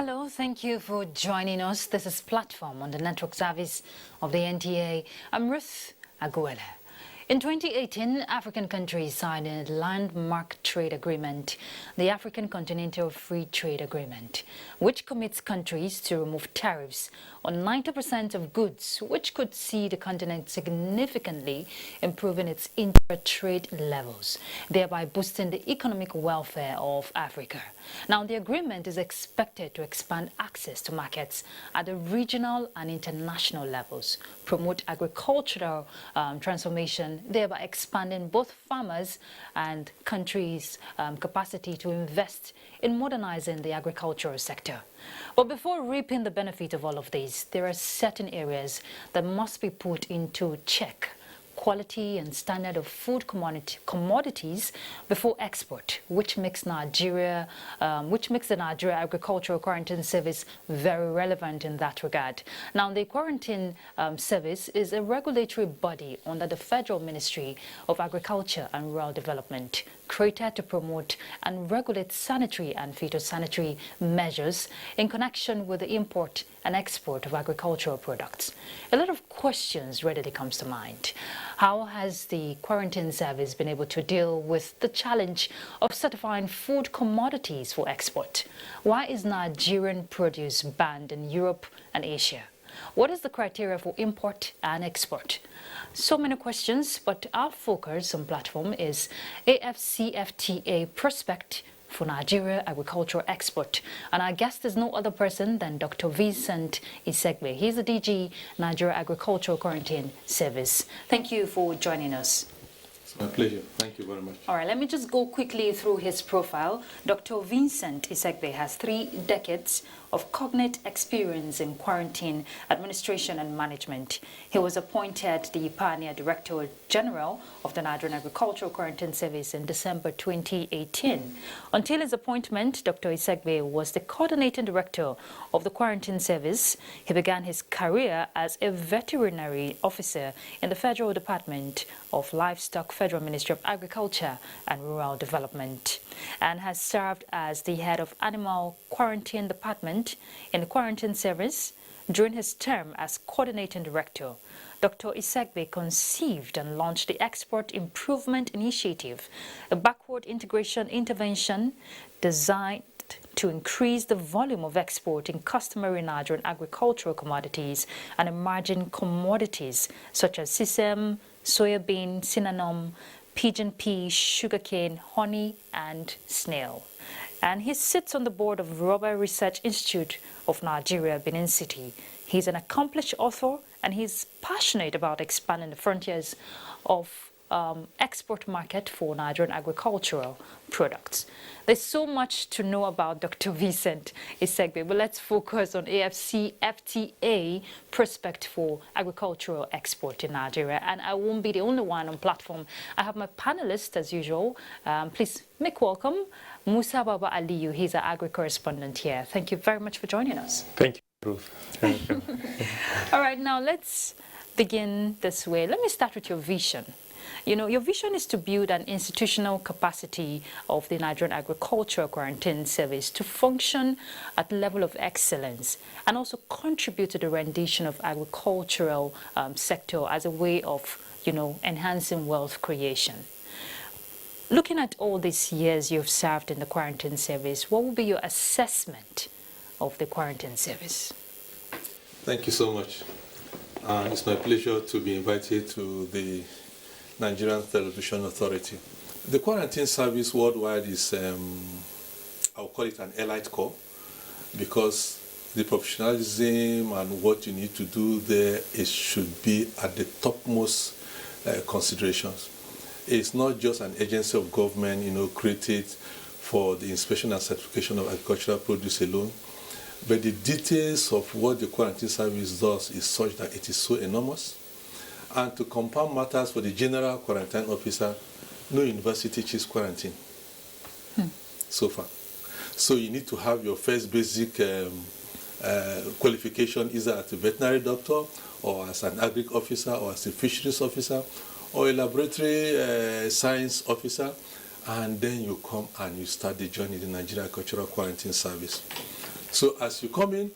Hello, thank you for joining us. This is Platform on the network service of the NTA. I'm Ruth Aguela. In 2018, African countries signed a landmark trade agreement, the African Continental Free Trade Agreement, which commits countries to remove tariffs on 90% of goods, which could see the continent significantly improving its inter-trade levels, thereby boosting the economic welfare of Africa. Now, the agreement is expected to expand access to markets at the regional and international levels, promote agricultural transformation, thereby expanding both farmers and countries' capacity to invest in modernizing the agricultural sector. But before reaping the benefit of all of this, there are certain areas that must be put into check. Quality and standard of food commodities before export, which makes the Nigeria Agricultural Quarantine Service very relevant in that regard. Now, the Quarantine Service is a regulatory body under the Federal Ministry of Agriculture and Rural Development, created to promote and regulate sanitary and phytosanitary measures in connection with the import and export of agricultural products. A lot of questions readily comes to mind. How has the Quarantine Service been able to deal with the challenge of certifying food commodities for export? Why is Nigerian produce banned in Europe and Asia? What is the criteria for import and export? So many questions, but our focus on Platform is AfCFTA prospect for Nigeria agricultural export. And our guest is no other person than Dr. Vincent Isegbe. He's the DG, Nigeria Agricultural Quarantine Service. Thank you for joining us. It's my pleasure. Thank you very much. All right, let me just go quickly through his profile. Dr. Vincent Isegbe has 3 decades of cognate experience in quarantine administration and management. He was appointed the Pioneer Director General of the Nigerian Agricultural Quarantine Service in December 2018. Until his appointment, Dr. Isegbe was the Coordinating Director of the Quarantine Service. He began his career as a veterinary officer in the Federal Department of Livestock, Federal Ministry of Agriculture and Rural Development, and has served as the head of Animal Quarantine Department in the Quarantine Service. During his term as Coordinating Director, Dr. Isegbe conceived and launched the Export Improvement Initiative, a backward integration intervention designed to increase the volume of export in customary Nigerian agricultural commodities and emerging commodities such as sesame, soybean, cinnamon, pigeon pea, sugarcane, honey, and snail. And he sits on the board of Rubber Research Institute of Nigeria, Benin City. He's an accomplished author, and he's passionate about expanding the frontiers of export market for Nigerian agricultural products. There's so much to know about Dr. Vincent Isegbe, but let's focus on AfCFTA prospect for agricultural export in Nigeria. And I won't be the only one on Platform. I have my panelists as usual. Please make welcome Musa Baba Aliyu. He's our agri correspondent here. Thank you very much for joining us. Thank you, Ruth. All right, now let's begin this way. Let me start with your vision. You know, your vision is to build an institutional capacity of the Nigerian Agricultural Quarantine Service to function at the level of excellence and also contribute to the rendition of agricultural sector as a way of, enhancing wealth creation. Looking at all these years you've served in the Quarantine Service, what will be your assessment of the Quarantine Service? Thank you so much. It's my pleasure to be invited to the Nigerian Television Authority. The Quarantine Service worldwide is, I'll call it an elite corps, because the professionalism and what you need to do there, it should be at the topmost considerations. It's not just an agency of government, created for the inspection and certification of agricultural produce alone, but the details of what the Quarantine Service does is such that it is so enormous. And to compound matters, for the General Quarantine Officer, no university teaches quarantine so far. So you need to have your first basic qualification either as a veterinary doctor or as an agri officer or as a fisheries officer or a laboratory science officer, and then you come and you start the journey in the Nigerian Agricultural Quarantine Service. So as you come in,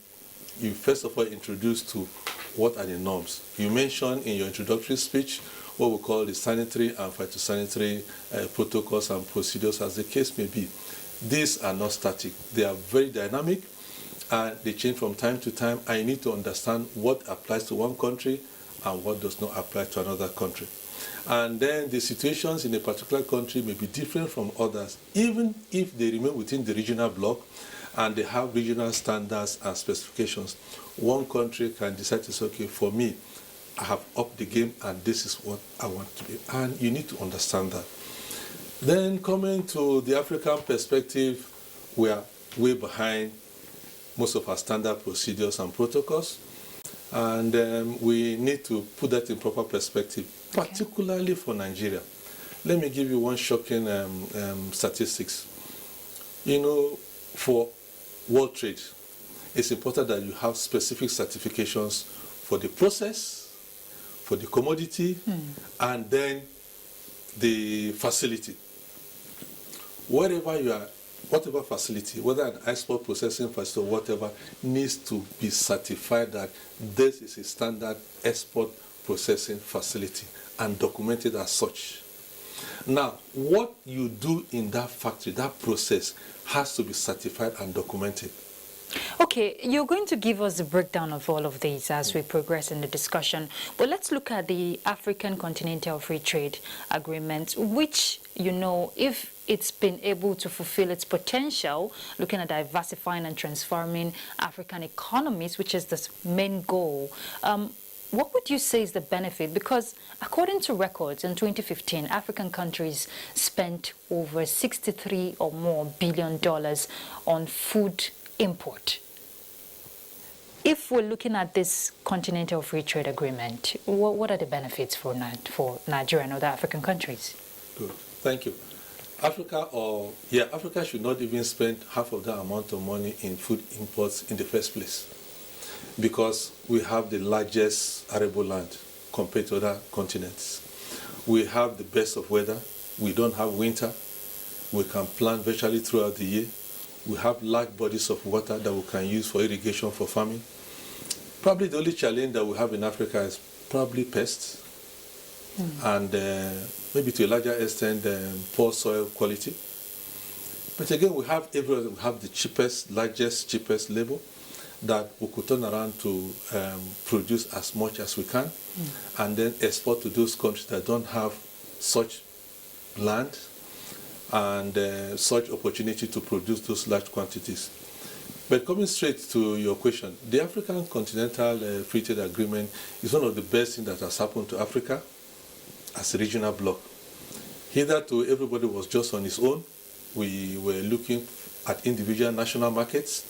you first of all introduced to what are the norms. You mentioned in your introductory speech what we call the sanitary and phytosanitary protocols and procedures, as the case may be. These are not static. They are very dynamic, and they change from time to time. I need to understand what applies to one country and what does not apply to another country. And then the situations in a particular country may be different from others, even if they remain within the regional bloc and they have regional standards and specifications. One country can decide to say, okay, for me, I have upped the game and this is what I want to be. And you need to understand that. Then coming to the African perspective, we are way behind most of our standard procedures and protocols. And we need to put that in proper perspective, particularly for Nigeria. Let me give you one shocking statistics. You know, for world trade, it's important that you have specific certifications for the process, for the commodity, and then the facility. Whatever facility, whether an export processing facility or whatever, needs to be certified that this is a standard export processing facility and documented as such. Now, what you do in that factory, that process, has to be certified and documented. Okay, you're going to give us the breakdown of all of these as we progress in the discussion. But let's look at the African Continental Free Trade Agreement, which, you know, if it's been able to fulfill its potential, looking at diversifying and transforming African economies, which is the main goal, what would you say is the benefit? Because according to records, in 2015, African countries spent over $63 or more billion on food import. If we're looking at this Continental Free Trade Agreement, what are the benefits for Nigeria and other African countries? Good, thank you. Africa should not even spend half of that amount of money in food imports in the first place, because we have the largest arable land compared to other continents. We have the best of weather. We don't have winter. We can plant virtually throughout the year. We have large bodies of water that we can use for irrigation, for farming. Probably the only challenge that we have in Africa is probably pests, and maybe to a larger extent poor soil quality. But again, we have everywhere. We have the cheapest labor that we could turn around to produce as much as we can, and then export to those countries that don't have such land and such opportunity to produce those large quantities. But coming straight to your question, the African Continental Free Trade Agreement is one of the best things that has happened to Africa as a regional bloc. Hitherto, everybody was just on its own. We were looking at individual national markets.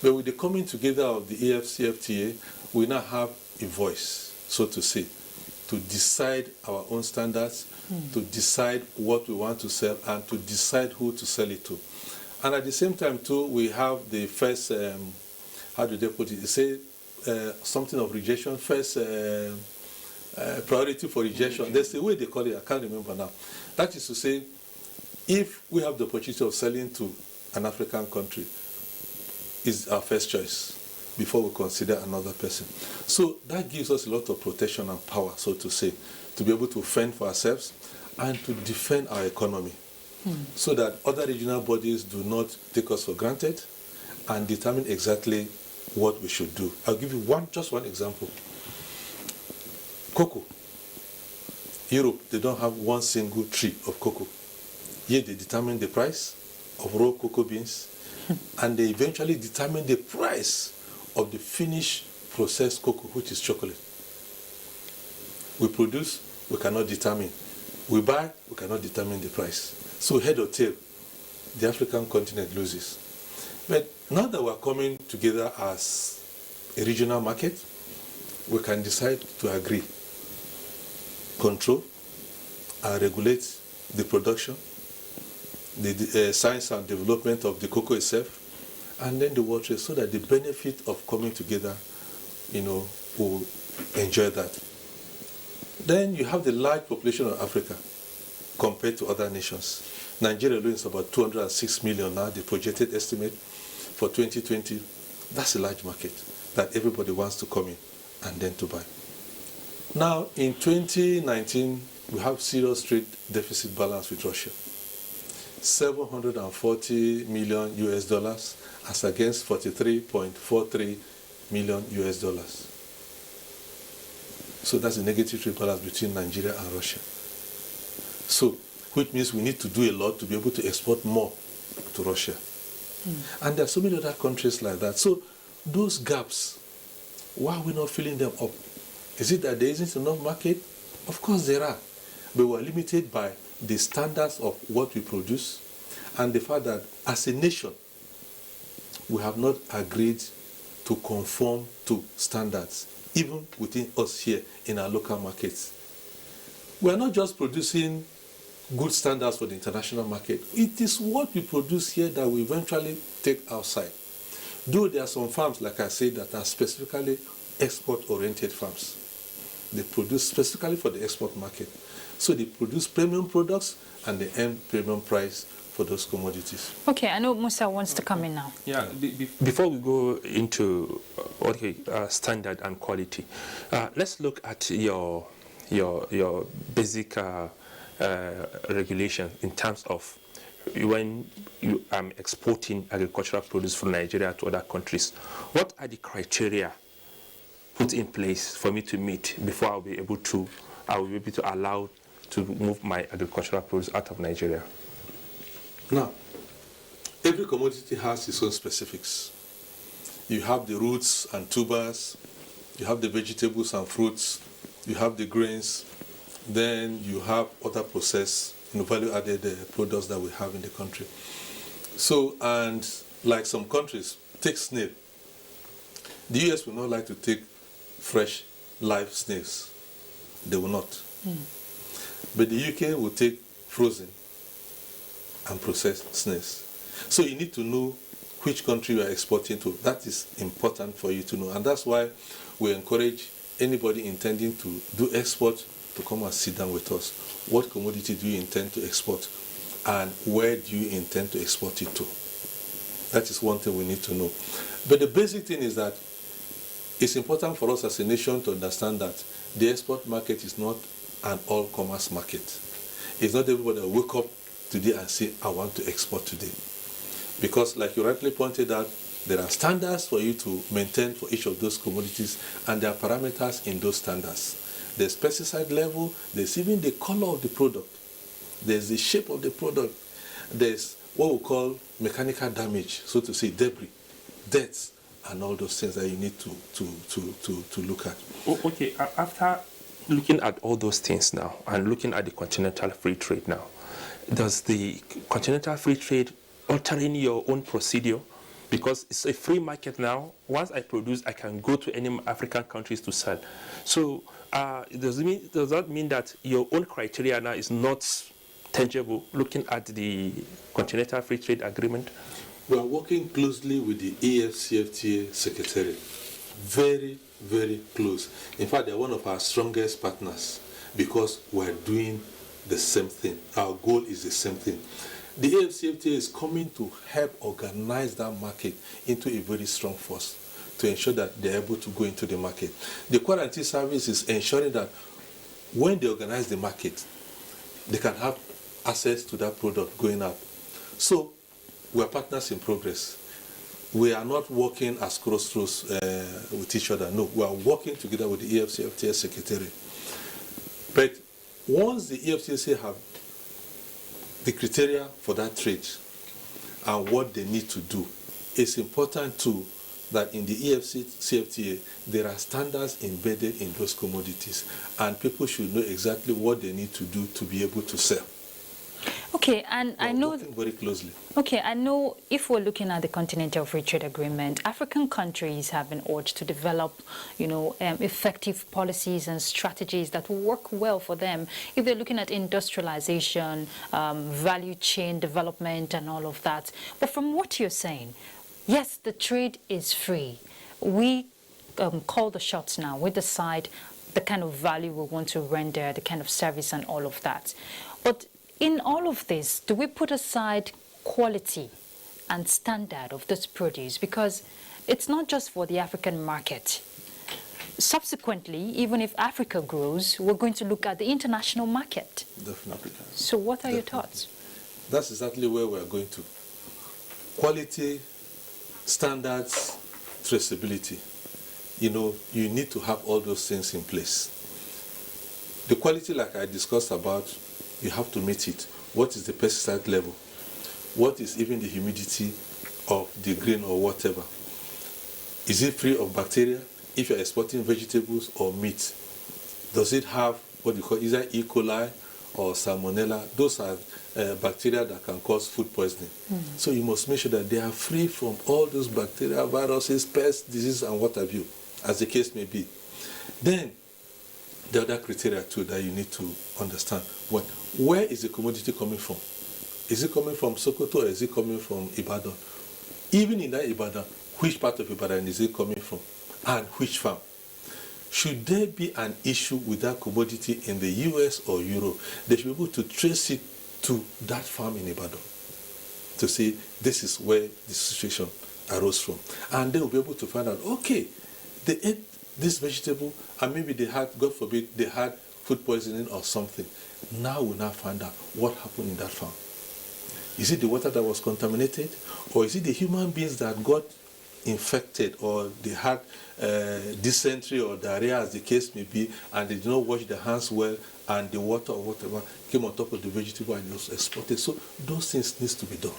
But with the coming together of the AfCFTA, we now have a voice, so to say, to decide our own standards, to decide what we want to sell, and to decide who to sell it to. And at the same time, too, we have the first, how do they put it? They say something of rejection, first priority for rejection. That's the way they call it, I can't remember now. That is to say, if we have the opportunity of selling to an African country, is our first choice before we consider another person. So that gives us a lot of protection and power, so to say, to be able to fend for ourselves and to defend our economy, so that other regional bodies do not take us for granted and determine exactly what we should do. I'll give you just one example. Cocoa. Europe, they don't have one single tree of cocoa. Yet they determine the price of raw cocoa beans, and they eventually determine the price of the finished processed cocoa, which is chocolate. We produce, we cannot determine. We buy, we cannot determine the price. So head or tail, the African continent loses. But now that we're coming together as a regional market, we can decide to agree, control, and regulate the production, the science and development of the cocoa itself, and then the world trade, so that the benefit of coming together, will enjoy that. Then you have the large population of Africa compared to other nations. Nigeria alone is about 206 million now, the projected estimate for 2020. That's a large market that everybody wants to come in and then to buy. Now, in 2019, we have serious trade deficit balance with Russia. 740 million US dollars as against 43.43 million US dollars. So that's a negative trade balance between Nigeria and Russia. So, which means we need to do a lot to be able to export more to Russia. And there are so many other countries like that. So those gaps, why are we not filling them up? Is it that there isn't enough market? Of course there are. But we are limited by the standards of what we produce and the fact that as a nation, we have not agreed to conform to standards, even within us here in our local markets. We are not just producing good standards for the international market. It is what we produce here that we eventually take outside. Though there are some farms, like I said, that are specifically export-oriented farms. They produce specifically for the export market. So they produce premium products and they earn premium price for those commodities. Okay, I know Musa wants to come in now. Yeah, before we go into standard and quality, let's look at your basic regulation in terms of when you are exporting agricultural produce from Nigeria to other countries. What are the criteria put in place for me to meet before I'll be able to allow to move my agricultural produce out of Nigeria? Now, every commodity has its own specifics. You have the roots and tubers, you have the vegetables and fruits, you have the grains, then you have other processed, value-added products that we have in the country. So, and like some countries, take snail. The US will not like to take fresh, live snails. They will not. But the UK will take frozen and processed snails. So you need to know which country you are exporting to. That is important for you to know. And that's why we encourage anybody intending to do export to come and sit down with us. What commodity do you intend to export? And where do you intend to export it to? That is one thing we need to know. But the basic thing is that it's important for us as a nation to understand that the export market is not an all-commerce market. It's not everybody that wake up today and say, I want to export today. Because like you rightly pointed out, there are standards for you to maintain for each of those commodities, and there are parameters in those standards. There's pesticide level, there's even the color of the product, there's the shape of the product, there's what we call mechanical damage, so to say, debris, deaths, and all those things that you need to look at. Okay, after looking at all those things now and looking at the continental free trade now, does the continental free trade altering your own procedure? Because it's a free market now. Once I produce, I can go to any African countries to sell. So does that mean that your own criteria now is not tangible looking at the continental free trade agreement? We are working closely with the AfCFTA Secretariat. Very, very close. In fact, they're one of our strongest partners because we're doing the same thing. Our goal is the same thing. The AfCFTA is coming to help organize that market into a very strong force to ensure that they're able to go into the market. The quarantine service is ensuring that when they organize the market, they can have access to that product going out. So we're partners in progress. We are not working as crossroads with each other. No, we are working together with the AfCFTA Secretariat. But once the AfCFTA have the criteria for that trade and what they need to do, it's important too that in the AfCFTA there are standards embedded in those commodities, and people should know exactly what they need to do to be able to sell. Okay, and I know working very closely. Okay, I know if we're looking at the Continental Free Trade Agreement, African countries have been urged to develop, effective policies and strategies that will work well for them if they're looking at industrialization, value chain development, and all of that. But from what you're saying, yes, the trade is free. We call the shots now. We decide the kind of value we want to render, the kind of service, and all of that. But in all of this, do we put aside quality and standard of this produce? Because it's not just for the African market. Subsequently, even if Africa grows, we're going to look at the international market. Definitely. So what are your thoughts? That's exactly where we're going to. Quality, standards, traceability. You know, you need to have all those things in place. The quality, like I discussed about, you have to meet it. What is the pesticide level? What is even the humidity of the grain or whatever? Is it free of bacteria? If you're exporting vegetables or meat, does it have what you call either E. coli or salmonella? Those are bacteria that can cause food poisoning. So you must make sure that they are free from all those bacteria, viruses, pests, diseases, and what have you, as the case may be. Then, the other criteria too that you need to understand. Where is the commodity coming from? Is it coming from Sokoto or is it coming from Ibadan? Even in that Ibadan, which part of Ibadan is it coming from? And which farm? Should there be an issue with that commodity in the US or Europe, they should be able to trace it to that farm in Ibadan to say this is where the situation arose from. And they will be able to find out, okay, they ate this vegetable and maybe they had, God forbid, they had food poisoning or something. Now we'll now find out what happened in that farm. Is it the water that was contaminated? Or is it the human beings that got infected, or they had dysentery or diarrhea, as the case may be, and they did not wash their hands well, and the water or whatever came on top of the vegetable and it was exported? So those things need to be done.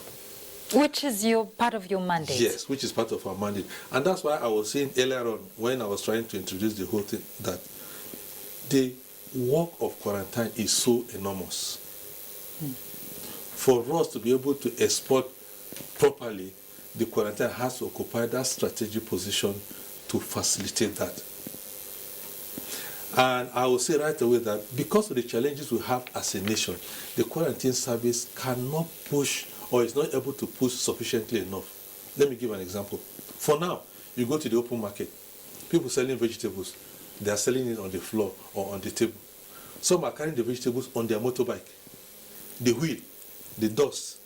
Which is part of your mandate? Yes, which is part of our mandate. And that's why I was saying earlier on, when I was trying to introduce the whole thing, that the work of quarantine is so enormous. For us to be able to export properly, the quarantine has to occupy that strategic position to facilitate that. And I will say right away that because of the challenges we have as a nation, the quarantine service cannot push, or is not able to push sufficiently enough. Let me give an example. For now, you go to the open market, people selling vegetables, they are selling it on the floor or on the table. Some are carrying the vegetables on their motorbike. The wheel, the dust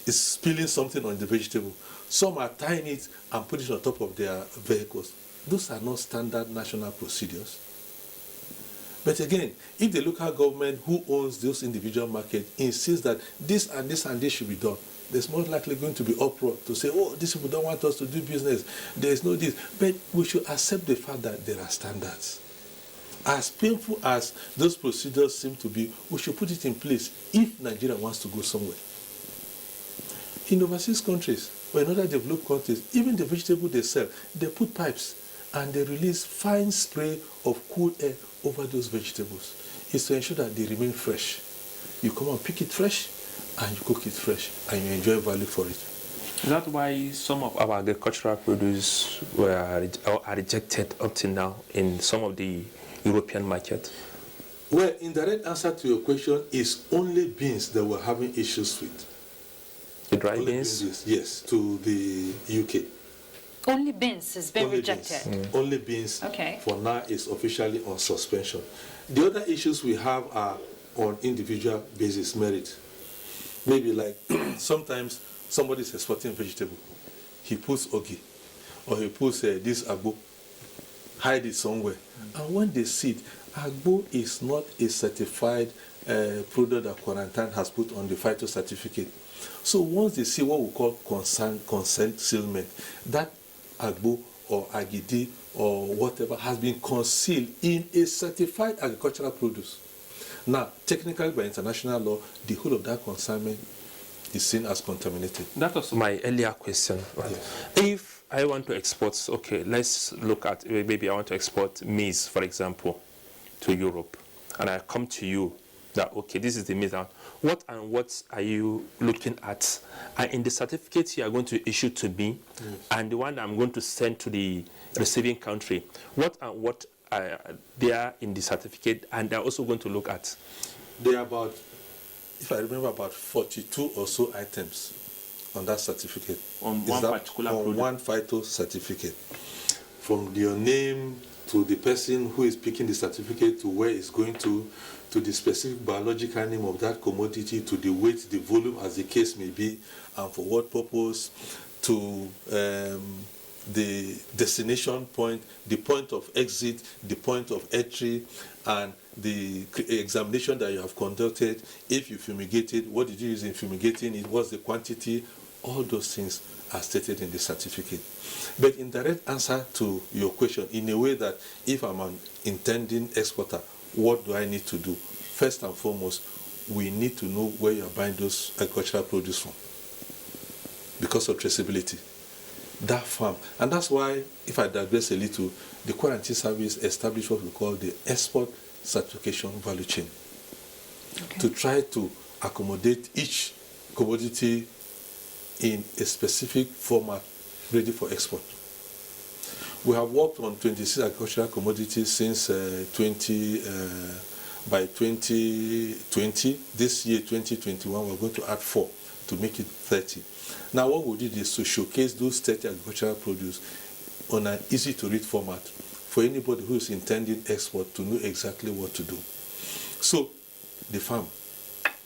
is spilling something on the vegetable. Some are tying it and putting it on top of their vehicles. Those are not standard national procedures. But again, if the local government who owns those individual markets insists that this and this and this should be done, there's more likely going to be uproar to say, oh, these people don't want us to do business. There is no this. But we should accept the fact that there are standards. As painful as those procedures seem to be, we should put it in place if Nigeria wants to go somewhere. In overseas countries or in other developed countries, even the vegetable they sell, they put pipes and they release fine spray of cool air over those vegetables. It's to ensure that they remain fresh. You come and pick it fresh and you cook it fresh and you enjoy value for it. Is that why some of our agricultural produce are rejected up to now in some of the European market? Well, indirect answer to your question is only beans that we're having issues with. The dry beans? Yes, to the UK. Only beans has been rejected? Only beans, okay, for now is officially on suspension. The other issues we have are on individual basis merit. Maybe like sometimes somebody is exporting vegetable. He puts ogi, or he puts this agbo, hide it somewhere. And when they see it, agbo is not a certified product that quarantine has put on the phyto certificate. So once they see what we call consent sealment, that agbo or agidi or whatever has been concealed in a certified agricultural produce. Now, technically by international law, the whole of that consignment is seen as contaminated. That was my earlier question. Right? Yes. If I want to export, okay, let's look at, maybe I want to export maize, for example, to Europe, and I come to you that, okay, this is the maize. What and what are you looking at? And in the certificate you are going to issue to me, yes, and the one I'm going to send to the receiving country, what and what are there in the certificate, and they're also going to look at? There are about, if I remember, about 42 or so items on that certificate. On one particular product? On one phyto certificate. From your name to the person who is picking the certificate, to where it's going to the specific biological name of that commodity, to the weight, the volume, as the case may be, and for what purpose, to the destination point, the point of exit, the point of entry, and the examination that you have conducted. If you fumigated, what did you use in fumigating it? What's the quantity? All those things are stated in the certificate. But in direct answer to your question, in a way that if I'm an intending exporter, what do I need to do? First and foremost, we need to know where you are buying those agricultural produce from because of traceability. That farm. And that's why, if I digress a little, the Quarantine Service established what we call the export certification value chain, to try to accommodate each commodity in a specific format ready for export. We have worked on 26 agricultural commodities since by 2020. This year, 2021, we're going to add 4 to make it 30. Now, what we did is to showcase those 30 agricultural produce on an easy-to-read format for anybody who is intending export to know exactly what to do. So, the farm,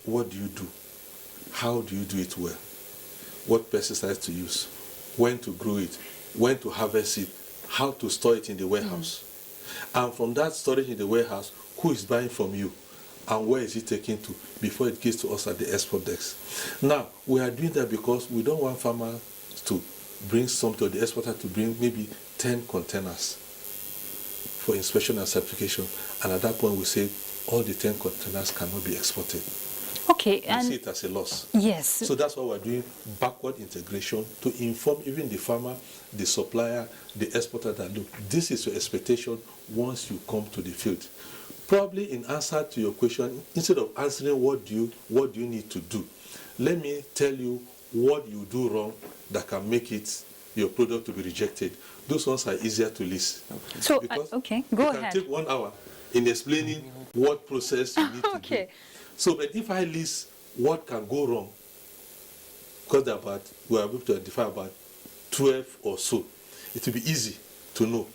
what do you do? How do you do it well? What pesticides to use? When to grow it? When to harvest it? How to store it in the warehouse? And from that storage in the warehouse, who is buying from you? And where is it taken to before it gets to us at the export desk? Now, we are doing that because we don't want farmers to bring some to the exporter to bring maybe 10 containers for inspection and certification. And at that point, we say all the 10 containers cannot be exported. Okay, and see it as a loss. Yes. So that's why we're doing backward integration to inform even the farmer, the supplier, the exporter that, look, this is your expectation once you come to the field. Probably in answer to your question, instead of answering what do you need to do, let me tell you what you do wrong that can make it your product to be rejected. Those ones are easier to list. So, okay, go ahead. It can take 1 hour in explaining what process you need to do. So, but if I list what can go wrong, because we are able to identify about 12 or so, it will be easy to know.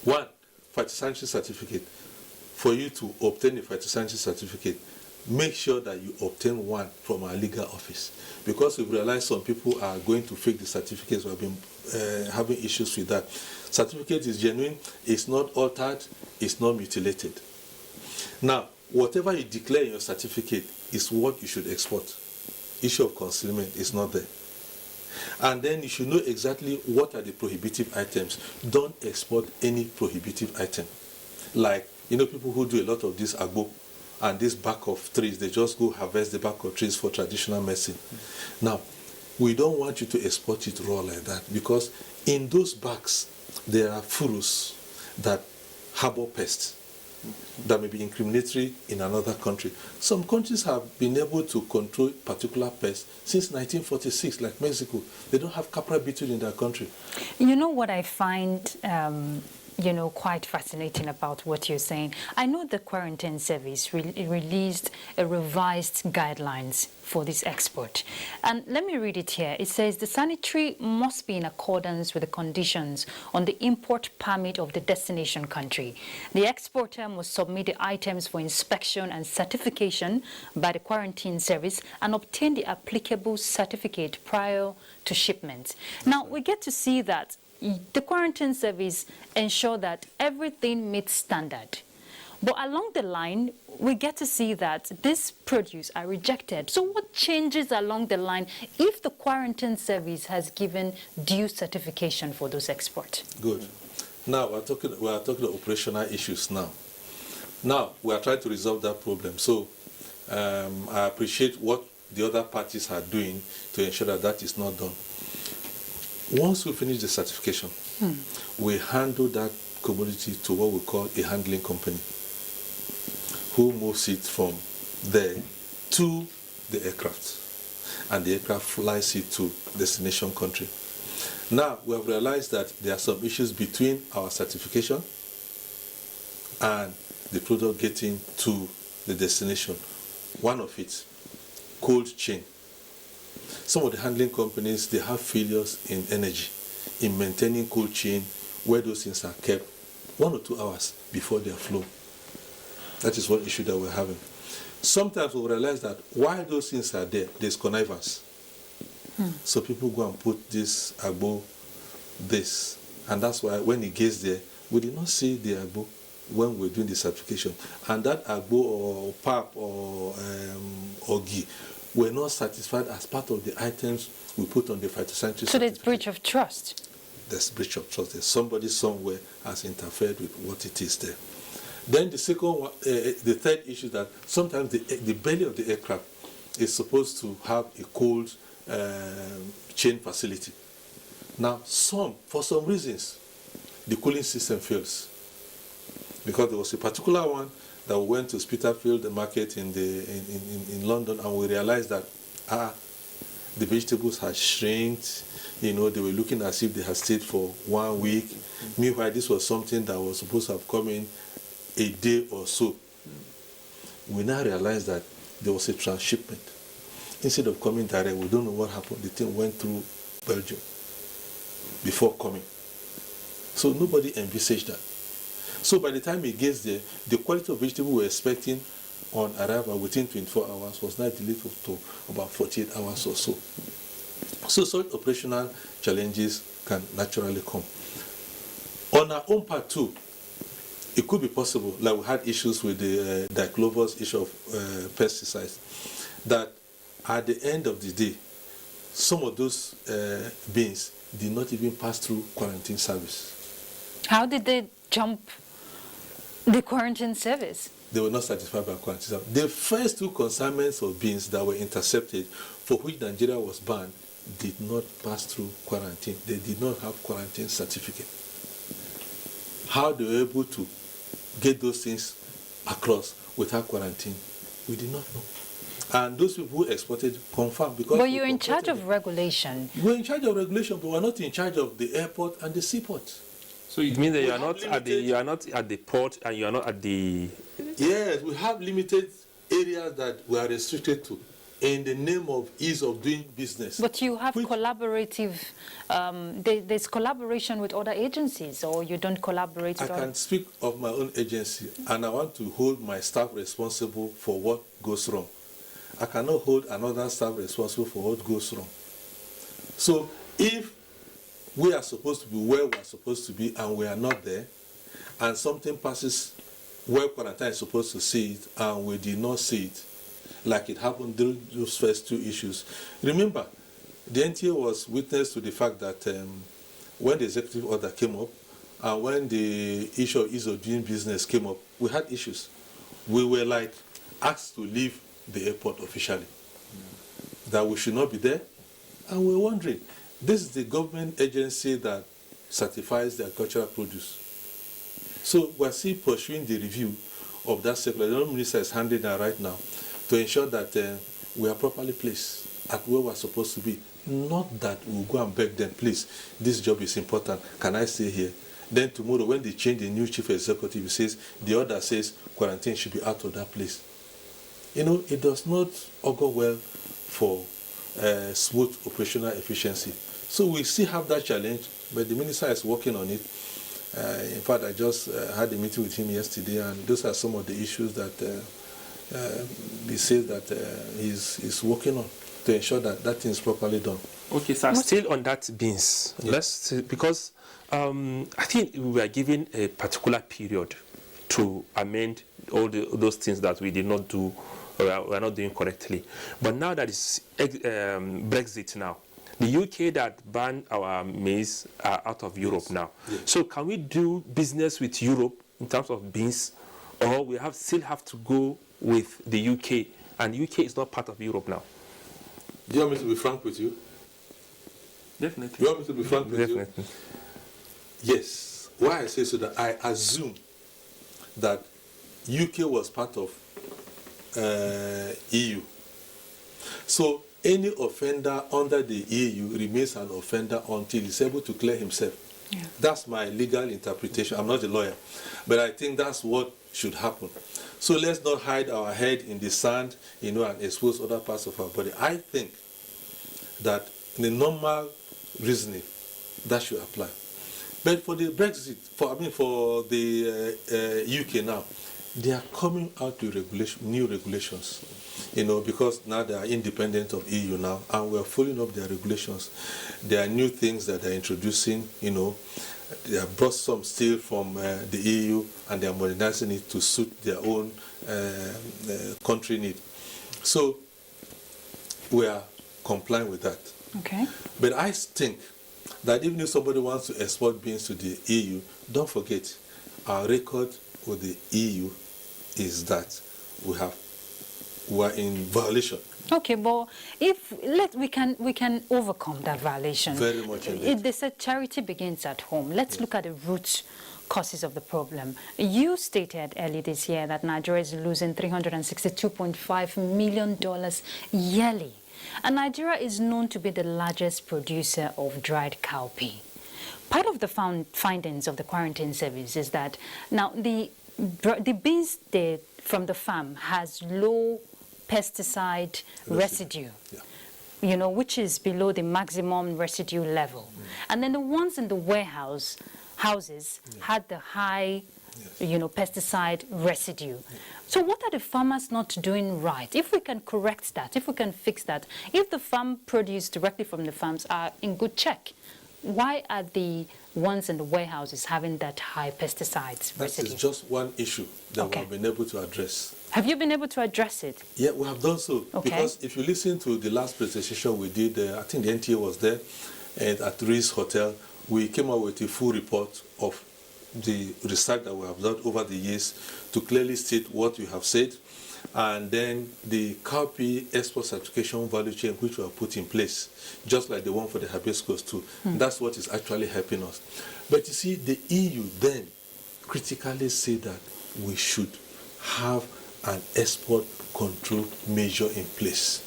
1, phytosanitary certificate. For you to obtain a phytosanitary certificate, make sure that you obtain one from our legal office. Because we've realized some people are going to fake the certificates. We've been having issues with that. Certificate is genuine, it's not altered, it's not mutilated. Now, whatever you declare in your certificate is what you should export. Issue of concealment is not there. And then you should know exactly what are the prohibitive items. Don't export any prohibitive item. Like, people who do a lot of this agbo and this bark of trees, they just go harvest the bark of trees for traditional medicine. Now, we don't want you to export it raw like that, because in those barks, there are furus that harbor pests that may be incriminatory in another country. Some countries have been able to control particular pests since 1946, like Mexico. They don't have capra beetle in their country. You know what I find quite fascinating about what you're saying? I know the Quarantine Service released a revised guidelines for this export. And let me read it here. It says the sanitary must be in accordance with the conditions on the import permit of the destination country. The exporter must submit the items for inspection and certification by the Quarantine Service and obtain the applicable certificate prior to shipment. Now, we get to see that the Quarantine Service ensure that everything meets standard. But along the line, we get to see that this produce are rejected. So what changes along the line if the Quarantine Service has given due certification for those exports? Good. Now, we are talking operational issues now. Now, we are trying to resolve that problem. So I appreciate what the other parties are doing to ensure that that is not done. Once we finish the certification, we handle that commodity to what we call a handling company, who moves it from there to the aircraft, and the aircraft flies it to destination country. Now, we have realized that there are some issues between our certification and the product getting to the destination. One of it, cold chain. Some of the handling companies, they have failures in energy, in maintaining cold chain where those things are kept 1 or 2 hours before they are flown. That is one issue that we're having. Sometimes we realize that while those things are there, there's connivance. So people go and put this agbo, this. And that's why when it gets there, we did not see the agbo when we're doing the certification. And that agbo or pap or ghee were not satisfied as part of the items we put on the phytosanitary. So there's breach of trust. There's breach of trust. There's somebody somewhere has interfered with what it is there. Then the second one, the third issue that sometimes the belly of the aircraft is supposed to have a cold chain facility. Now, for some reasons, the cooling system fails. Because there was a particular one that we went to Spitalfield, the market in London, and we realized that the vegetables had shrinked. They were looking as if they had stayed for 1 week. Meanwhile, this was something that was supposed to have come in a day or so. We now realized that there was a transshipment. Instead of coming direct, we don't know what happened. The thing went through Belgium before coming. So nobody envisaged that. So by the time it gets there, the quality of vegetable we're expecting on arrival within 24 hours was now delayed to about 48 hours or so. So such operational challenges can naturally come. On our own part too, it could be possible, like we had issues with the diclovers issue of pesticides, that at the end of the day, some of those beans did not even pass through quarantine service. How did they jump the quarantine service? They were not satisfied by quarantine service. The first 2 consignments of beans that were intercepted, for which Nigeria was banned, did not pass through quarantine. They did not have quarantine certificate. How they were able to get those things across without quarantine, we did not know. And those people who exported confirmed because. But you're in charge of regulation. We're in charge of regulation, but we're not in charge of the airport and the seaport. So it means that you are not at the port and you are not at the. Yes, we have limited areas that we are restricted to in the name of ease of doing business. But you have collaborative, there's collaboration with other agencies, or you don't collaborate I with can speak of my own agency, and I want to hold my staff responsible for what goes wrong. I cannot hold another staff responsible for what goes wrong. So if we are supposed to be where we are supposed to be and we are not there, and something passes where quarantine is supposed to see it and we did not see it, like it happened during those first 2 issues. Remember, the NTA was witness to the fact that when the executive order came up and when the issue of ease of doing business came up, we had issues. We were like asked to leave the airport officially, that we should not be there, and we were wondering, this is the government agency that certifies the agricultural produce. So we're still pursuing the review of that circular. The minister is handling that right now to ensure that we are properly placed at where we're supposed to be. Not that we'll go and beg them, please, this job is important, can I stay here? Then tomorrow when they change the new chief executive, he says, the order says quarantine should be out of that place. It does not augur well for smooth operational efficiency. So we still have that challenge, but the minister is working on it. In fact, I just had a meeting with him yesterday, and those are some of the issues that he says that he's working on to ensure that that thing is properly done. Okay, so still on that beans, yes. Because I think we are given a particular period to amend all those things that we did not do, or we are not doing correctly. But now that it's Brexit now, the UK that banned our maize are out of Europe now. Yes. So can we do business with Europe in terms of beans, or we still have to go with the UK, and UK is not part of Europe now? Do you want me to be frank with you? Definitely. You want me to be frank with Definitely. you? Yes. Why I say so, that I assume that UK was part of EU. So any offender under the EU remains an offender until he's able to clear himself. Yeah. That's my legal interpretation. I'm not a lawyer, but I think that's what should happen. So let's not hide our head in the sand, and expose other parts of our body. I think that in the normal reasoning, that should apply. But for the Brexit, for the UK now, they are coming out with new regulations. because now they are independent of EU now, and we're following up their regulations. There are new things that they're introducing, They have brought some steel from the EU, and they are modernizing it to suit their own country need. So we are complying with that. Okay. But I think that even if somebody wants to export beans to the EU, don't forget, our record with the EU is that we are in violation. Okay, but we can overcome that violation. Very much indeed. They said charity begins at home. Let's look at the root causes of the problem. You stated early this year that Nigeria is losing $362.5 million yearly. And Nigeria is known to be the largest producer of dried cowpea. Part of the findings of the quarantine service is that now the beans from the farm has low pesticide residue. Yeah. Which is below the maximum residue level. And then the ones in the houses had the high, pesticide residue. So what are the farmers not doing right? If we can correct that, if we can fix that, if the farm produce directly from the farms are in good check, why are the ones in the warehouses having that high pesticides residue? That is just one issue that we have been able to address. Have you been able to address it? Yeah, we have done so. Okay. Because if you listen to the last presentation we did, I think the NTA was there, and at Reese Hotel, we came out with a full report of the research that we have done over the years to clearly state what you have said, and then the cowpea export certification value chain which we have put in place, just like the one for the hibiscus too. That's what is actually helping us. But you see, the EU then critically said that we should have an export control measure in place.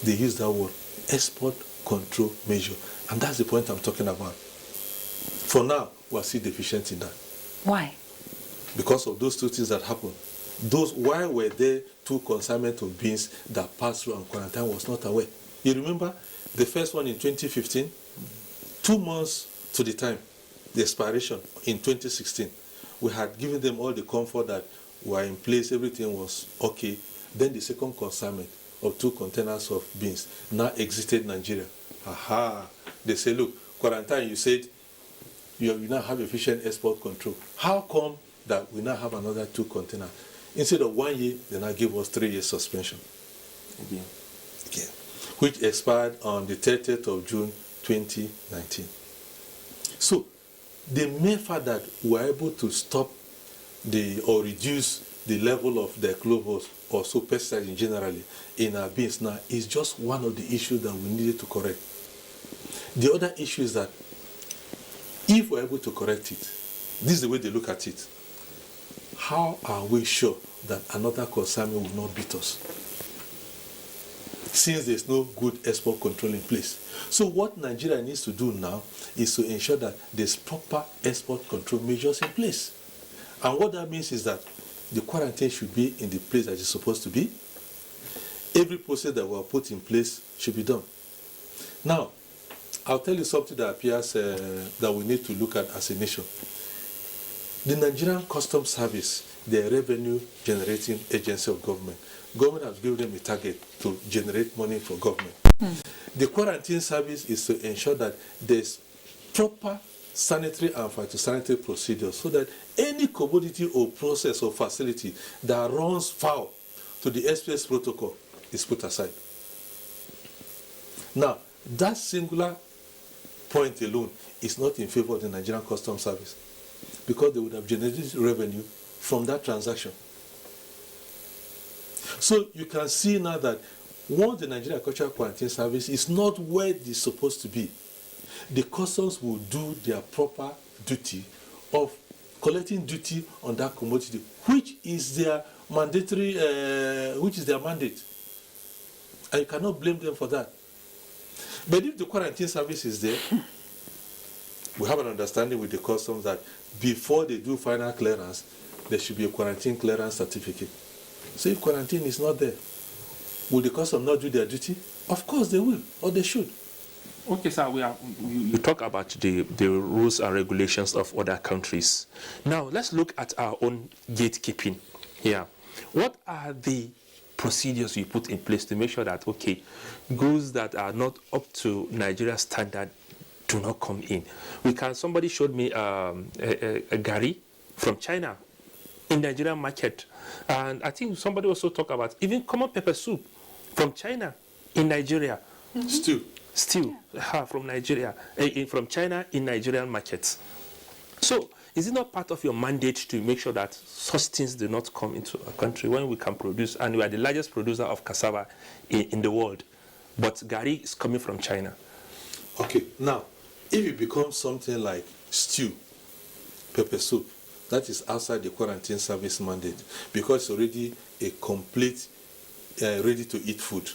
They use that word, export control measure. And that's the point I'm talking about. For now, we are still deficient in that. Why? Because of those two things that happened. Why were there two consignment of beans that passed through and quarantine was not aware? You remember the first one in 2015, 2 months to the time, the expiration in 2016. We had given them all the comfort that were in place, everything was okay. Then the second consignment of 2 containers of beans now exited Nigeria. Aha! They say, look, quarantine, you said you now have efficient export control. How come that we now have another 2 containers? Instead of 1 year, they now give us 3 years suspension. Again. Which expired on the 30th of June 2019. So, the mere fact that we are able to stop or reduce the level of the clovers or so pesticides in generally in our beans now is just one of the issues that we needed to correct. The other issue is that if we're able to correct it, this is the way they look at it. How are we sure that another consignment will not beat us? Since there's no good export control in place. So what Nigeria needs to do now is to ensure that there's proper export control measures in place. And what that means is that the quarantine should be in the place that it's supposed to be. Every process that we have put in place should be done. Now, I'll tell you something that appears that we need to look at as a nation. The Nigerian Customs Service, the revenue generating agency of government. Government has given them a target to generate money for government. The quarantine service is to ensure that there's proper sanitary and phytosanitary procedures so that any commodity or process or facility that runs foul to the SPS protocol is put aside. Now, that singular point alone is not in favor of the Nigerian Customs Service because they would have generated revenue from that transaction. So you can see now that once the Nigerian Agricultural Quarantine Service is not where it's supposed to be, the customs will do their proper duty of collecting duty on that commodity, which is their mandatory, which is their mandate. And you cannot blame them for that. But if the quarantine service is there, we have an understanding with the customs that before they do final clearance, there should be a quarantine clearance certificate. So if quarantine is not there, will the customs not do their duty? Of course they will, or they should. Okay, sir, you talk about the rules and regulations of other countries. Now, let's look at our own gatekeeping here. What are the procedures we put in place to make sure that, okay, goods that are not up to Nigeria standard do not come in. Somebody showed me a gari from China in Nigerian market. And I think somebody also talked about even common pepper soup from China in Nigeria. Stew from Nigeria, from China in Nigerian markets. So is it not part of your mandate to make sure that such things do not come into a country when we can produce, and we are the largest producer of cassava in the world, but gari is coming from China? Okay, now, if it becomes something like stew, pepper soup, that is outside the quarantine service mandate because it's already a complete, ready-to-eat food.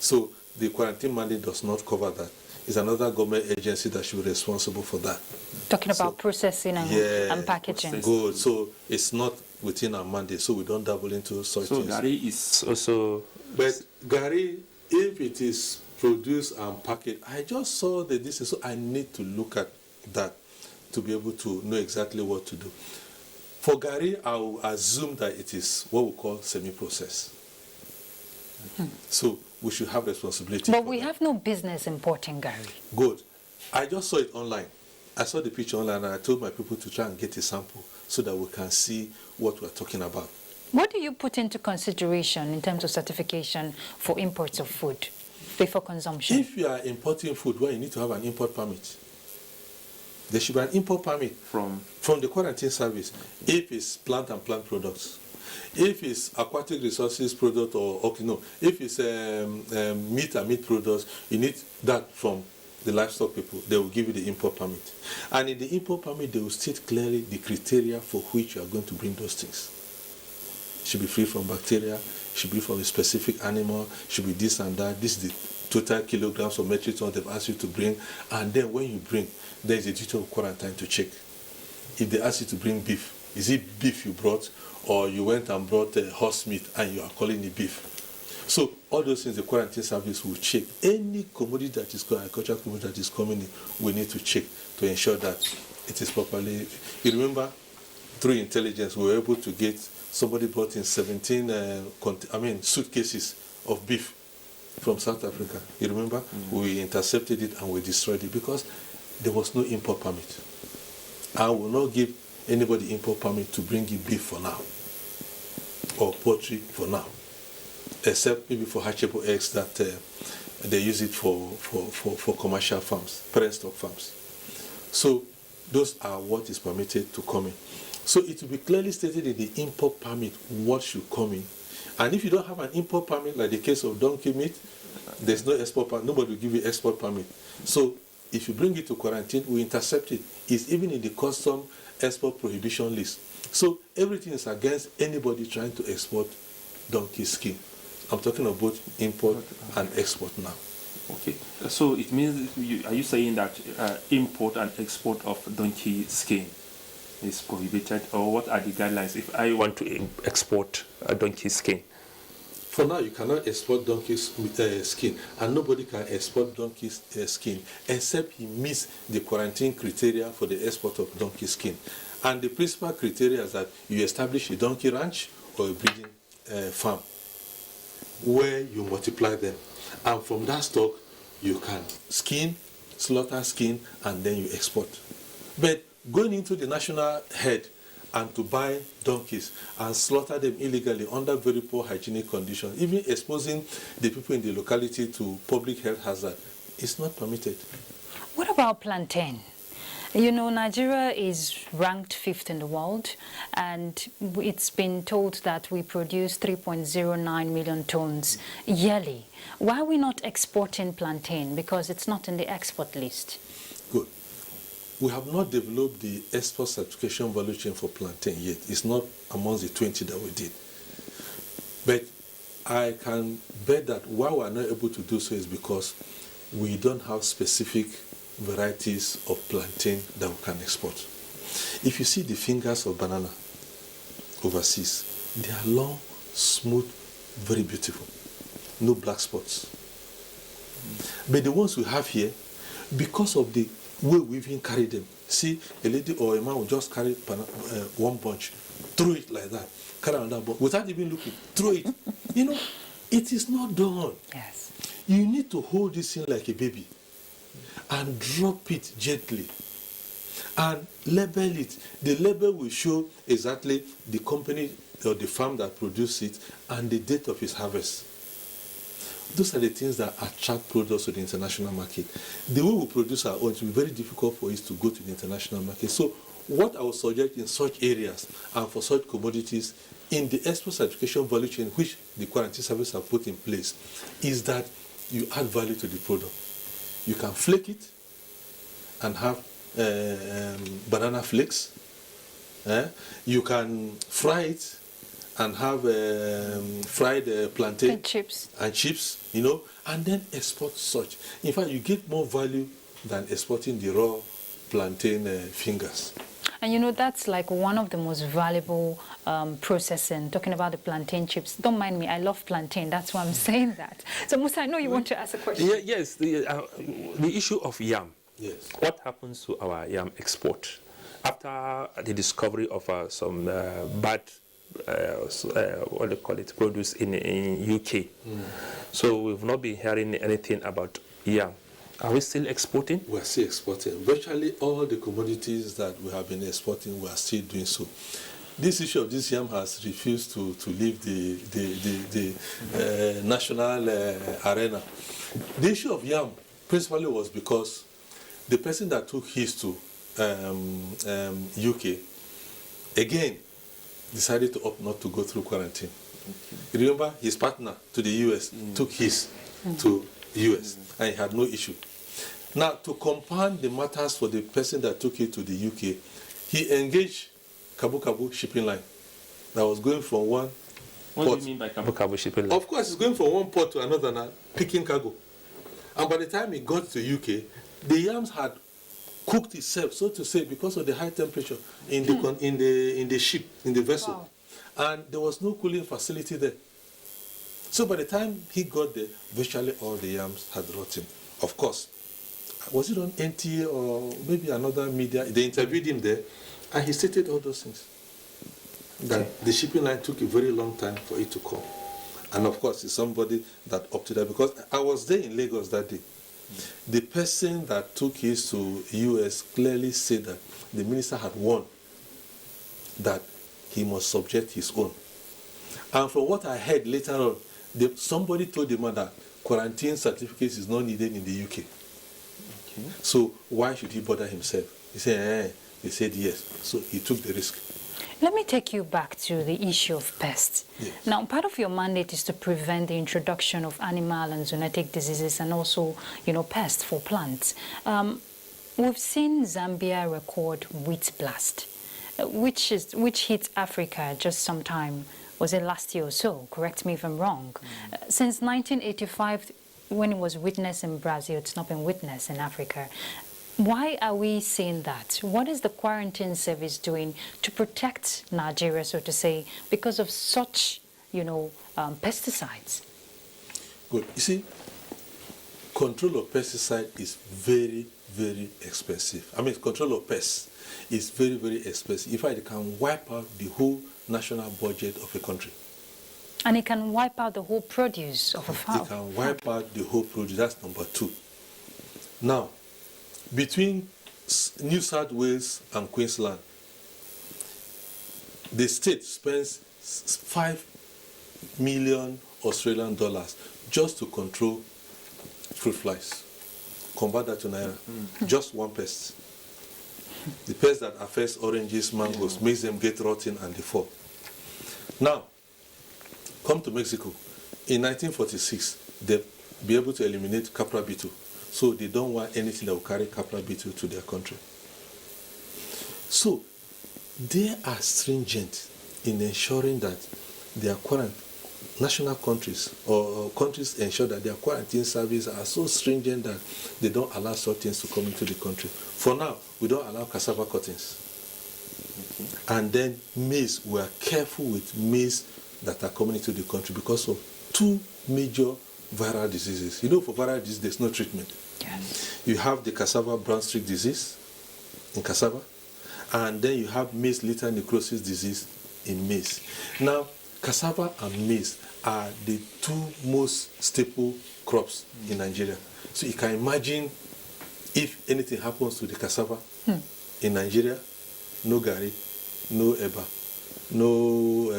So the quarantine mandate does not cover that. It's another government agency that should be responsible for that. Talking about processing and packaging. Good. So it's not within our mandate, so we don't dabble into such things. So gari is also... But gari, if it is produced and packaged, I just saw the distance, so I need to look at that to be able to know exactly what to do. For gari, I will assume that it is what we call semi-processed. So we should have responsibility. But we have no business importing gari. Good. I just saw it online. I saw the picture online and I told my people to try and get a sample so that we can see what we're talking about. What do you put into consideration in terms of certification for imports of food before consumption? If you are importing food, well, you need to have an import permit. There should be an import permit from the quarantine service if it's plant and plant products. If it's aquatic resources product if it's meat and meat products, you need that from the livestock people. They will give you the import permit. And in the import permit, they will state clearly the criteria for which you are going to bring those things. It should be free from bacteria, it should be from a specific animal, it should be this and that. This is the total kilograms or metric tons they've asked you to bring. And then when you bring, there is a duty of quarantine to check. If they ask you to bring beef, is it beef you brought, or you went and brought horse meat and you are calling it beef? So all those things the quarantine service will check. Any commodity that is agricultural commodity that is coming in, we need to check to ensure that it is properly. You remember, through intelligence, we were able to get somebody brought in 17 suitcases of beef from South Africa. You remember? We intercepted it and we destroyed it because there was no import permit. I will not give anybody import permit to bring in beef for now, or poultry for now, except maybe for hatchable eggs that they use it for commercial farms, parent stock farms. So those are what is permitted to come in. So it will be clearly stated in the import permit what should come in. And if you don't have an import permit, like the case of donkey meat, there's no export permit. Nobody will give you export permit. So if you bring it to quarantine, we intercept it. It's even in the custom export prohibition list. So everything is against anybody trying to export donkey skin. I'm talking about import and export now. Okay, so it means, are you saying that import and export of donkey skin is prohibited, or what are the guidelines if I want to export a donkey skin? For now, you cannot export donkey skin, and nobody can export donkey skin except he meets the quarantine criteria for the export of donkey skin. And the principal criteria is that you establish a donkey ranch or a breeding farm where you multiply them. And from that stock, you can slaughter skin, and then you export. But going into the national head and to buy donkeys and slaughter them illegally under very poor hygienic conditions, even exposing the people in the locality to public health hazard, is not permitted. What about plantain? You know, Nigeria is ranked 5th in the world, and it's been told that we produce 3.09 million tons yearly. Why are we not exporting plantain? Because it's not in the export list. Good. We have not developed the export certification value chain for plantain yet. It's not amongst the 20 that we did. But I can bet that why we are not able to do so is because we don't have specific varieties of plantain that we can export. If you see the fingers of banana overseas, they are long, smooth, very beautiful. No black spots. But the ones we have here, because of the way we even carry them, see, a lady or a man will just carry one bunch, throw it like that, carry another bunch, without even looking, throw it. You know, it is not done. Yes. You need to hold this thing like a baby and drop it gently and label it. The label will show exactly the company or the farm that produced it and the date of its harvest. Those are the things that attract products to the international market. The way we produce our own, it will be very difficult for it to go to the international market. So what I would suggest in such areas and for such commodities in the export certification value chain, which the quarantine service have put in place, is that you add value to the product. You can flake it and have banana flakes. You can fry it and have fried plantain And chips. You know, and then export such. In fact, you get more value than exporting the raw plantain fingers. And you know, that's like one of the most valuable processing, talking about the plantain chips. Don't mind me, I love plantain, that's why I'm saying that. So Musa, I know you want to ask a question. Yeah, yes, the issue of yam. Yes. What happens to our yam export? After the discovery of some bad, what do you call it, produce in UK. So we've not been hearing anything about yam. Are we still exporting? We are still exporting. Virtually all the commodities that we have been exporting, we are still doing so. This issue of this yam has refused to leave the national arena. The issue of yam principally was because the person that took his to UK, again, decided to opt not to go through quarantine. Okay. Remember, his partner to the US took his to US, and he had no issue. Now, to compound the matters for the person that took it to the UK, he engaged Kabu Kabu shipping line that was going from one What port. do you mean by Kabu Kabu shipping line? Of course, it's going from one port to another now, picking cargo. And by the time it got to UK, the yams had cooked itself, so to say, because of the high temperature in the ship, in the vessel. Wow. And there was no cooling facility there. So by the time he got there, virtually all the yams had rotten. Of course, was it on NTA or maybe another media? They interviewed him there, and he stated all those things. That the shipping line took a very long time for it to come. And of course, it's somebody that opted out, because I was there in Lagos that day. The person that took his to US clearly said that the minister had warned that he must subject his own. And from what I heard later on, somebody told the man that quarantine certificates is not needed in the UK. Okay. So why should he bother himself? He said, He said yes. So he took the risk. Let me take you back to the issue of pests. Yes. Now, part of your mandate is to prevent the introduction of animal and zoonotic diseases and also, pests for plants. We've seen Zambia record wheat blast, which hit Africa just sometime, was it last year or so? Correct me if I'm wrong. Since 1985, when it was witnessed in Brazil, it's not been witnessed in Africa. Why are we seeing that? What is the quarantine service doing to protect Nigeria, so to say, because of such, pesticides? Good. You see, control of pesticide is very, very expensive. I mean, control of pests is very, very expensive. In fact, it can wipe out the whole national budget of a country. And it can wipe out the whole produce of a farm. It can wipe out the whole produce. That's number two. Now, between New South Wales and Queensland, the state spends $5 million Australian dollars just to control fruit flies. Convert that to Naira. Just one pest. The pest that affects oranges, mangoes, makes them get rotten and they fall. Now, come to Mexico. In 1946, they'll be able to eliminate capra beetle. So they don't want anything that will carry capra beetle to their country. So they are stringent in ensuring that their national countries or countries ensure that their quarantine services are so stringent that they don't allow such things to come into the country. For now, we don't allow cassava cuttings. Okay. And then maize, we are careful with maize that are coming into the country because of two major viral diseases. For viral disease, there's no treatment. Yes. You have the cassava brown streak disease in cassava, and then you have maize litter necrosis disease in maize. Now, cassava and maize are the two most staple crops in Nigeria. So you can imagine if anything happens to the cassava in Nigeria, no gari, no eba, no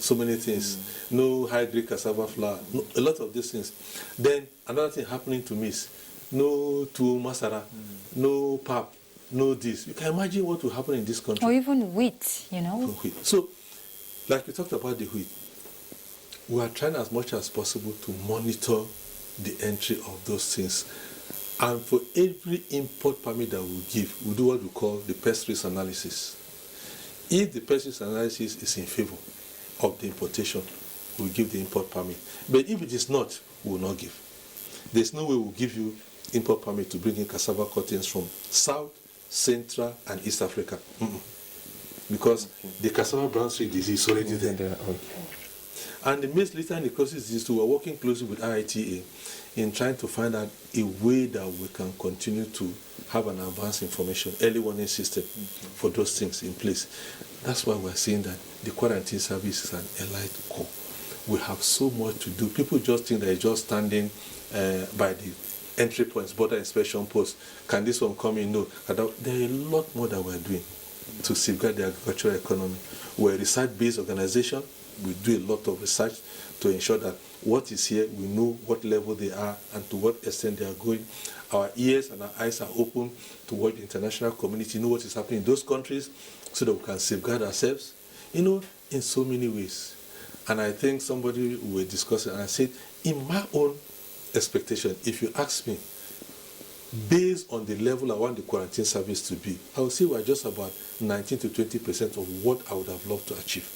so many things, no high-grade cassava flour, no, a lot of these things. Then another thing happening to maize, no tuwo masara, no pap, no this. You can imagine what will happen in this country. Or even wheat, you know. Wheat. So, like we talked about the wheat, we are trying as much as possible to monitor the entry of those things. And for every import permit that we give, we do what we call the pest risk analysis. If the pest risk analysis is in favor of the importation, we give the import permit. But if it is not, we will not give. There's no way we'll give you import permit to bring in cassava cuttings from South, Central, and East Africa. Because the cassava brown streak disease is already there. And the maize litter necrosis disease, we are working closely with IITA in trying to find out a way that we can continue to have an advanced information, early warning system for those things in place. That's why we're saying that the quarantine service is an elite core. We have so much to do. People just think that it's just standing by the entry points, border inspection posts. Can this one come in? No. There are a lot more that we're doing to safeguard the agricultural economy. We're a research-based organization. We do a lot of research to ensure that what is here, we know what level they are and to what extent they are going. Our ears and our eyes are open to what the international community know what is happening in those countries so that we can safeguard ourselves, in so many ways. And I think somebody we were discussing, and I said, in my own expectation, if you ask me, based on the level I want the quarantine service to be, I would say we're just about 19 to 20% of what I would have loved to achieve.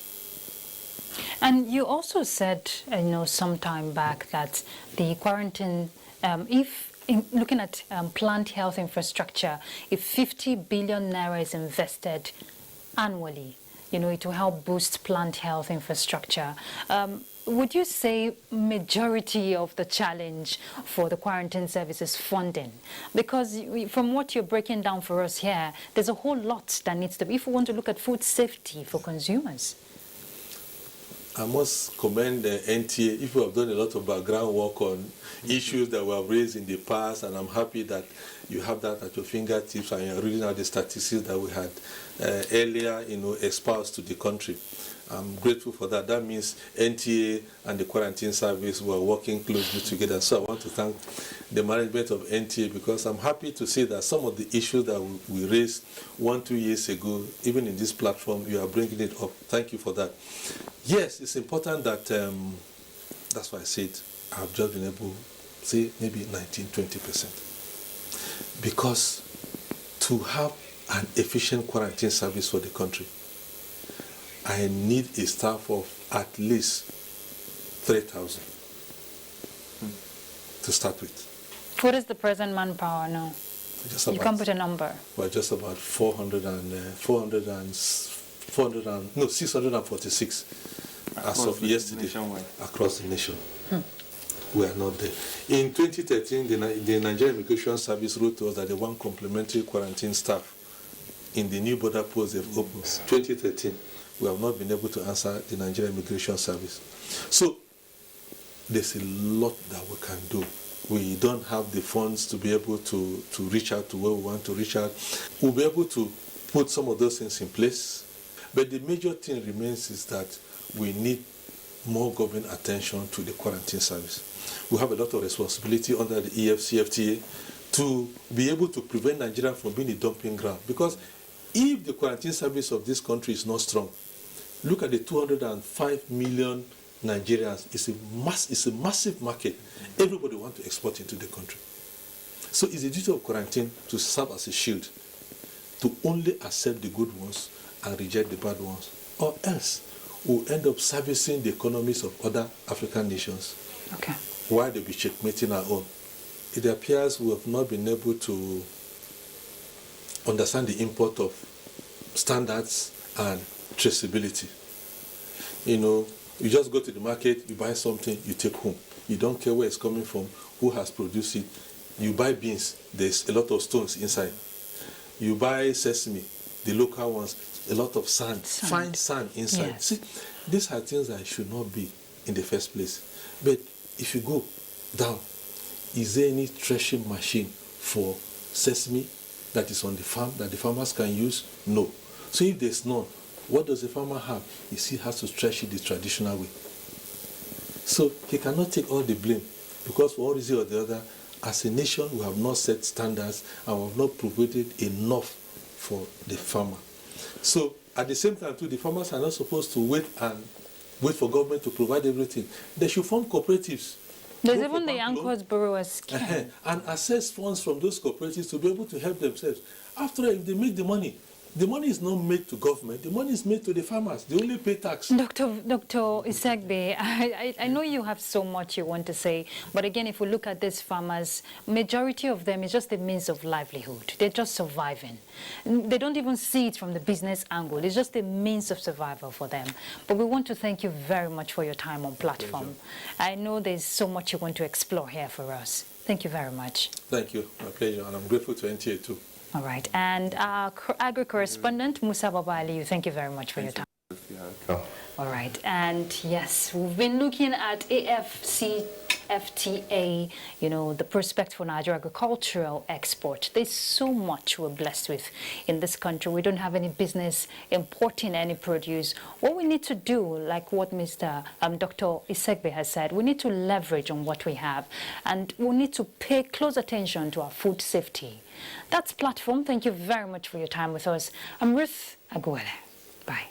And you also said, some time back that the quarantine, looking at plant health infrastructure, if 50 billion naira is invested annually, it will help boost plant health infrastructure. Would you say majority of the challenge for the quarantine service is funding? Because from what you're breaking down for us here, there's a whole lot that needs to be, if we want to look at food safety for consumers. I must commend the NTA. If you have done a lot of background work on issues that were raised in the past, and I'm happy that you have that at your fingertips and you're reading out the statistics that we had earlier, espoused to the country. I'm grateful for that. That means NTA and the quarantine service were working closely together. So I want to thank the management of NTA because I'm happy to see that some of the issues that we raised 1-2 years ago, even in this platform, you are bringing it up. Thank you for that. Yes, it's important that, that's why I said I've just been able to say maybe 19-20%. Because to have an efficient quarantine service for the country, I need a staff of at least 3,000 to start with. What is the present manpower now? You can't put a number. We're just about 646 as of yesterday across the nation. We are not there. In 2013, the Nigerian Immigration Service wrote to us that they want complementary quarantine staff in the new border posts they've opened. 2013. We have not been able to answer the Nigerian Immigration Service. So there's a lot that we can do. We don't have the funds to be able to reach out to where we want to reach out. We'll be able to put some of those things in place. But the major thing remains is that we need more government attention to the quarantine service. We have a lot of responsibility under the AfCFTA to be able to prevent Nigeria from being a dumping ground. Because if the quarantine service of this country is not strong, look at the 205 million Nigerians. It's a massive market. Everybody wants to export into the country. So it's the duty of quarantine to serve as a shield, to only accept the good ones and reject the bad ones. Or else we'll end up servicing the economies of other African nations. Okay. While they'll be checkmating our own. It appears we have not been able to understand the import of standards and traceability. You just go to the market, you buy something, you take home. You don't care where it's coming from, who has produced it. You buy beans, there's a lot of stones inside. You buy sesame, the local ones, a lot of sand. Fine sand inside. Yes. See, these are things that should not be in the first place. But if you go down, is there any threshing machine for sesame that is on the farm that the farmers can use? No. So if there's none, what does the farmer have? He still has to thresh it the traditional way. So he cannot take all the blame, because for one reason or the other, as a nation, we have not set standards and we have not provided enough for the farmer. So at the same time too, the farmers are not supposed to wait for government to provide everything. They should form cooperatives. There's even the Anchors Borrowers Scheme. And access funds from those cooperatives to be able to help themselves. After all, if they make the money is not made to government, the money is made to the farmers. They only pay tax. Dr. Isegbe, I know you have so much you want to say, but again, if we look at these farmers, majority of them is just a means of livelihood. They're just surviving. They don't even see it from the business angle. It's just a means of survival for them. But we want to thank you very much for your time on platform. I know there's so much you want to explore here for us. Thank you very much. Thank you. My pleasure. And I'm grateful to NTA too. All right. And our agri-correspondent, Musa Baba Aliyu, thank you very much for your time. All right. And yes, we've been looking at AfCFTA, you know, the prospect for Nigeria agricultural export. There's so much we're blessed with in this country. We don't have any business importing any produce. What we need to do, like what Dr. Isegbe has said, we need to leverage on what we have, and we need to pay close attention to our food safety. That's Platform. Thank you very much for your time with us. I'm Ruth Aguele. Bye.